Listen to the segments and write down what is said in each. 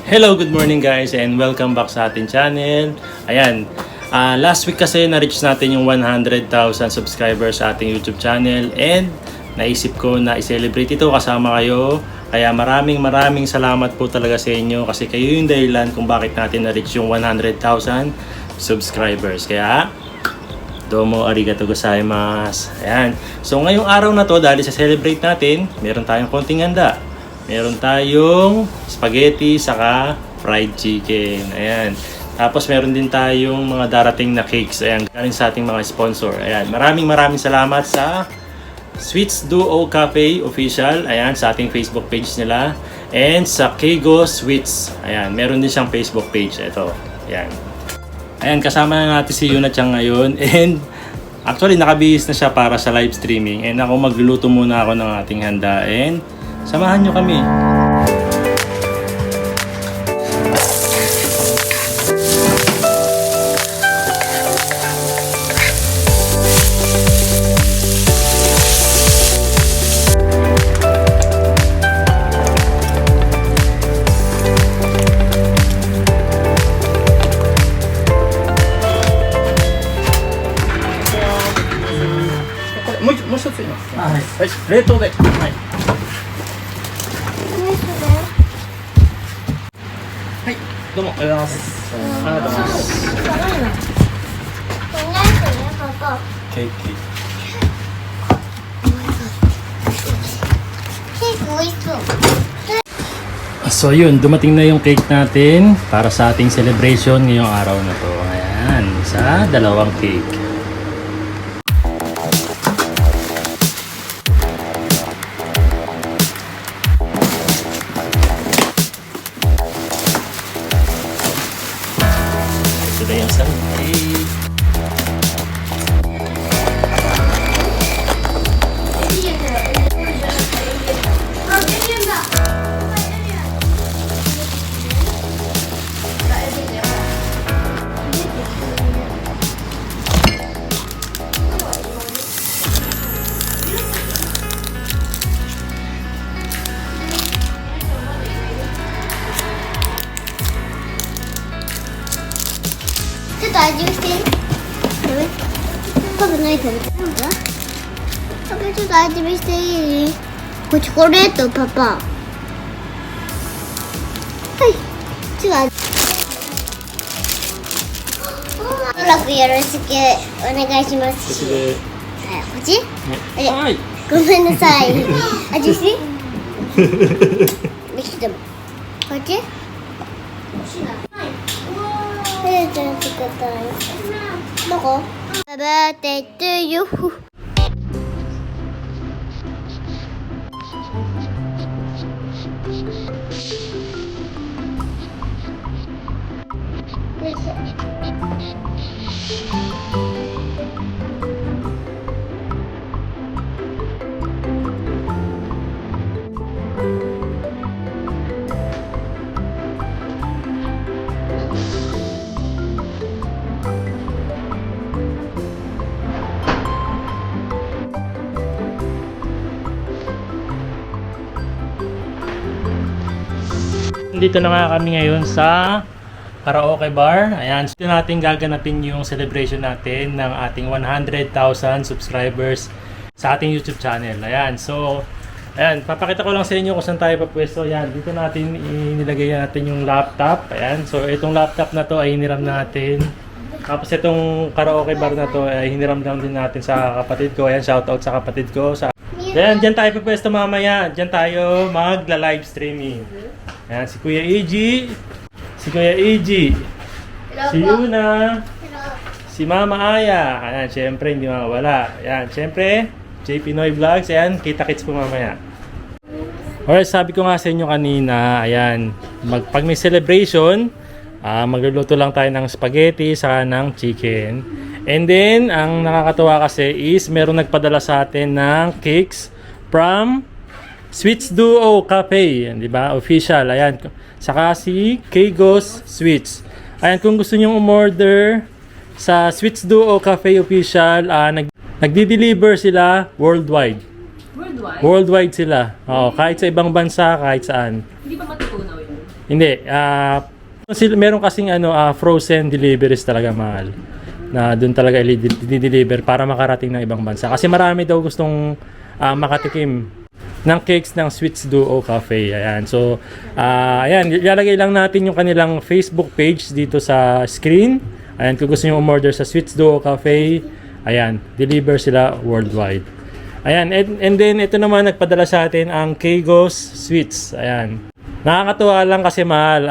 Hello, good morning guys and welcome back sa ating channel. Ayan, last week kasi na-reach natin yung 100,000 subscribers sa ating YouTube channel and naisip ko na i-celebrate ito kasama kayo. Kaya maraming salamat po talaga sa inyo kasi kayo yung dahilan kung bakit natin na-reach yung 100,000 subscribers. Kaya, domo arigato gozaimasu. Ayan, so ngayong araw na to dahil sa celebrate natin, meron tayong konting handa. Meron tayong spaghetti saka fried chicken. Ayan. Tapos meron din tayong mga darating na cakes. Ayan, galing sa ating mga sponsor. Ayan, maraming salamat sa Sweets Duo Cafe Official. Ayan, sa ating Facebook page nila. And sa Keigo Sweets. Ayan, meron din siyang Facebook page. Ito. Ayan. Ayan, kasama na natin si Yuna Chang ngayon. And actually, nakabihis na siya para sa live streaming. And ako magluluto muna ako ng ating handa. And samahan nyo kami.もう一ついます。はい、冷凍で。はい。はい、どうもありがとうございます。ありがとうございます。ケーキ。So yun, dumating na yung cake natin para sa ating celebration ngayong araw na to. Ayan, sa dalawang cake. Ito na yung isang cake.ちょっと味見して。パパ何食べてるんだ？パパちょっと味見していい？これチョコレートパパ。はい。ちょっと味。トラックよろしくお願いします。はい、こっち？はい。ごめんなさい。味して。できても。こっち？ちゃん作ったい。どこ？バーテトゥユフ。よいしょ。Dito na nga kami ngayon sa karaoke bar. Ayan, dito natin gaganapin yung celebration natin ng ating 100,000 subscribers sa ating YouTube channel. Ayan, so ayan, papakita ko lang sa inyo kung saan tayo papwesto. Ayan, dito natin inilagay natin yung laptop. Ayan, so itong laptop na to ay hiniram natin. Tapos itong karaoke bar na to ay hiniram lang din natin sa kapatid ko. Ayan, shoutout sa kapatid ko. Ayan, dyan tayo papwesto mamaya. Dyan tayo magla-live streaming. Ayan, si Kuya AG, si Yuna, si Mama Aya. Ayan, syempre hindi mawala. Ayan, syempre, J Pinoy Vlogs. Ayan, kita-kits po mamaya. Alright, sabi ko nga sa inyo kanina, ayan, pag may celebration, magluluto lang tayo ng spaghetti saka ng chicken. And then, ang nakakatuwa kasi is meron nagpadala sa atin ng cakes from Sweets Duo Cafe, di ba? Official. Ayan. Saka si Keigo's Sweets. Ayan, kung gusto niyo umorder sa Sweets Duo Cafe Official, nagdi-deliver sila worldwide. Worldwide? Worldwide sila. Oo, kahit sa ibang bansa, kahit saan. Hindi pa matutunaw yun? Hindi, meron kasing frozen deliveries talaga mahal. Na doon talaga i-deliver para makarating ng ibang bansa. Kasi marami daw gustong makatikim ng cakes ng Sweets Duo Cafe. Ayan. So, ayan, ilalagay lang natin yung kanilang Facebook page dito sa screen. Ayan, kung gusto nyo umorder sa Sweets Duo Cafe, ayan, deliver sila worldwide. Ayan, and then ito naman nagpadala sa atin ang Kegos Sweets. Ayan. Nakakatuwa lang kasi mahal.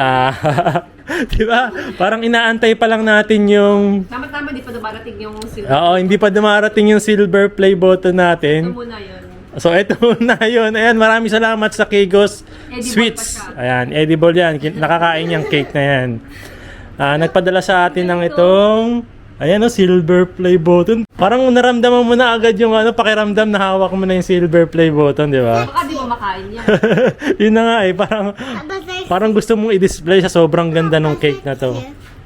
Di ba? Parang inaantay pa lang natin yung... Tama-tama, di pa dumarating yung silver. Oo, hindi pa dumarating yung silver play button natin. Ito muna yun. So, ito na yun. Ayan, maraming salamat sa Kegos Edible Sweets. pa siya. Ayan, edible yan. Nakakain yung cake na yan. Nagpadala sa atin ng itong... Ayan silver play button. Parang naramdaman mo na agad yung pakiramdam na hawak mo na yung silver play button, di ba? Baka di mo makain yan. Yun na nga parang gusto mong i-display sa sobrang ganda ng cake na to.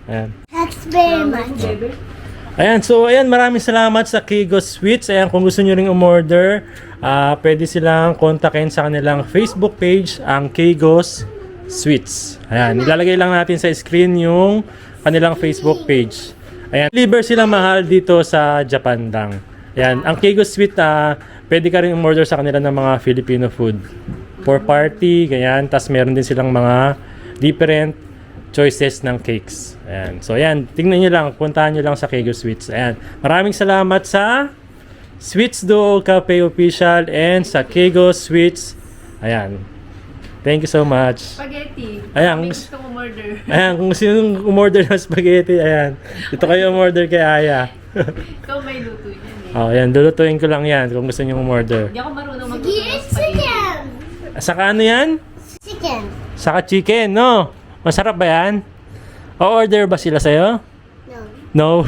Ayan. That's very much. Ayan, so ayan, maraming salamat sa Kegos Sweets. Ayan, kung gusto nyo ring umorder, pwede silang kontakin sa kanilang Facebook page, ang Kegos Sweets. Ayan, ilalagay lang natin sa screen yung kanilang Facebook page. Ayan, deliver sila mahal dito sa Japan lang. Ayan, ang Kegos Sweet, pwede ka rin umorder sa kanila ng mga Filipino food. For party, ganyan. Tapos meron din silang mga different choices ng cakes. Ayan. So, ayan. Tingnan nyo lang. Puntahan nyo lang sa Kegos Sweets. Ayan. Maraming salamat sa Sweets Duo Cafe Official and sa Kegos Sweets. Ayan. Thank you so much. Spaghetti. Ayan. May gustong umorder. Ayan. Kung sino umorder ng spaghetti, ayan. Dito kayo umorder kay Aya. Ikaw may luto yan eh. Oh, ayan. Lulutuin ko lang yan kung gusto nyo umorder. Hindi ako marunong magluto ng It's spaghetti. chicken. Saka ano yan? Chicken. Saka chicken, no? Masarap ba yan? O-order ba sila sa'yo? No. No.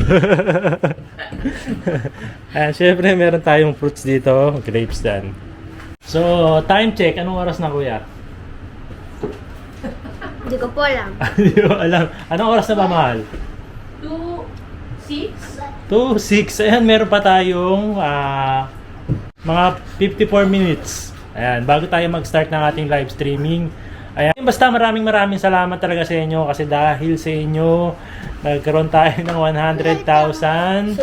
Ayan, syempre meron tayong fruits dito. Grapes din. So, time check. Anong oras na, kuya? Hindi ko po alam. Hindi ko alam. Anong oras na ba, mahal? 2, 6. 2:06. Ayan, meron pa tayong mga 54 minutes. Ayan, bago tayo mag-start ng ating live streaming. Ayan, basta maraming salamat talaga sa inyo kasi dahil sa inyo nagkaroon tayo ng 100,000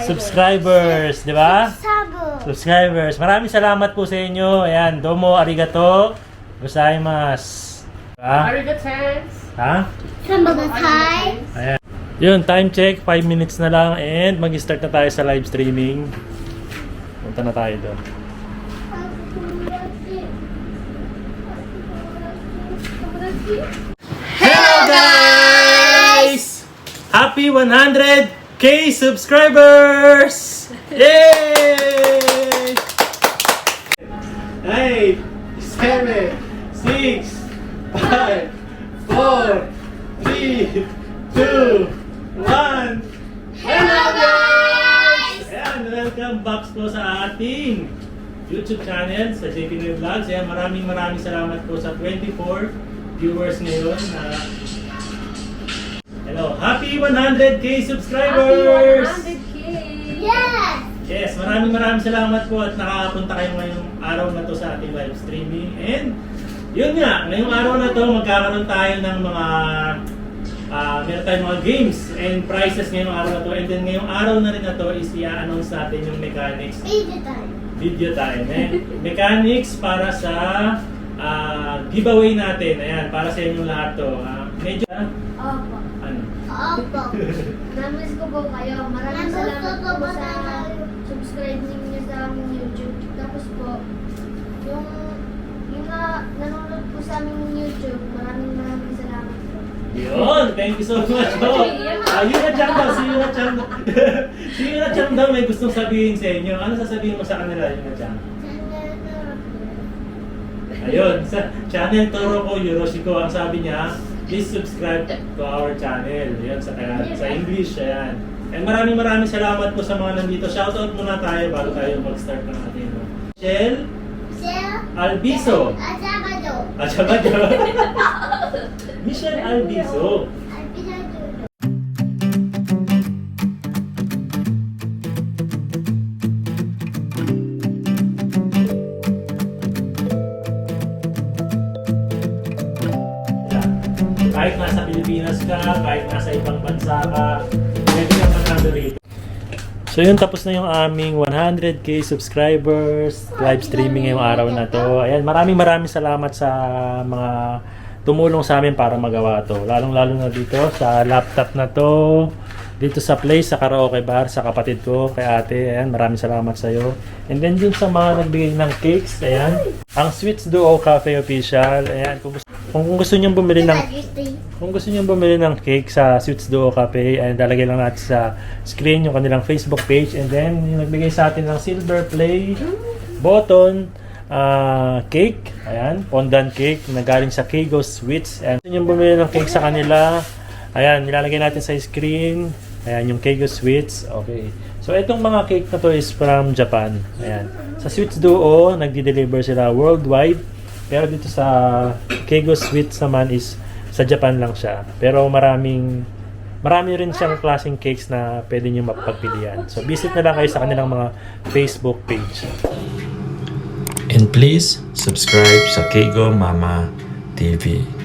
subscribers, di ba? Sabo. Subscribers. Maraming salamat po sa inyo. Ayan, domo arigato gozaimasu. Arigatos. Ha? Sambagatai. Ayan. Yun, time check, 5 minutes na lang and mag-start na tayo sa live streaming. Punta na tayo doon. Hello guys! Happy 100k subscribers! Yay! 8, 7, 6, 5, 4, 3, 2, 1. Hello guys! Ayan, welcome back po sa ating YouTube channel sa JP New Vlogs. Ayan, maraming salamat po sa 24 viewers ngayon. Hello, happy 100k subscribers! Happy 100k! Yes. Yes, maraming salamat po at nakakapunta kayo ngayong araw na to sa ating live streaming. And yun nga, ngayong araw na to magkakaroon tayo ng mga meron tayong mga games and prizes ngayong araw na to. And then ngayong araw na rin na to is i-announce natin yung mechanics. Video time. Mechanics para sa giveaway natin. Ayan, para sa inyong lahat to. Medyo, Opo. ano? Opo. Namiss ko po kayo. Maraming salamat po sa subscribe ninyo sa aming YouTube. Tapos po, yung nanonood po sa aming YouTube, maraming salamat po. Yun, thank you so much po. Yunachang daw, si Yunachang daw. Si Yunachang daw may gustong sabihin sa inyo. Ano sasabihin mo sa kanila, Yunachang? Ayun, sa channel Toroko Yoroshiko, ang sabi niya, please subscribe to our channel. Ayun, sa English, ayan. And maraming salamat po sa mga nandito. Shoutout muna tayo bago tayo mag-start ng ating. Michelle Albizo. Asabado. Michelle Albizo. Kahit nasa Pilipinas ka, kahit nasa ibang bansa ka, pwede kang manalo rito. So yun, tapos na yung aming 100k subscribers, live streaming ngayong araw na to. Ayan, maraming salamat sa mga tumulong sa amin para magawa to. Lalong-lalo na dito sa laptop na to, dito sa place, sa karaoke bar, sa kapatid ko, kay ate. Ayan, maraming salamat sa iyo. And then din sa mga nagbigay ng cakes, ayan, ang Sweets Duo Cafe Official. Ayan, kung gusto niyo bumili ng cake sa Sweets Duo Cafe, ayan, lalagay lang natin sa screen yung kanilang Facebook page. And then, yung nagbigay sa atin ng silver play button, cake, ayan, fondant cake na galing sa Keigo Sweets. Ayan, kung gusto niyo bumili ng cake sa kanila, ayan, nilalagay natin sa screen. Ayan, yung Keigo Sweets. Okay. So, itong mga cake na to is from Japan. Ayan. Sa Sweets Duo, nagdi-deliver sila worldwide. Pero dito sa Keigo Sweets naman is sa Japan lang siya. Pero marami rin siyang klaseng cakes na pwede nyo mapagpilian. So, visit na lang kayo sa kanilang mga Facebook page. And please subscribe sa Keigo Mama TV.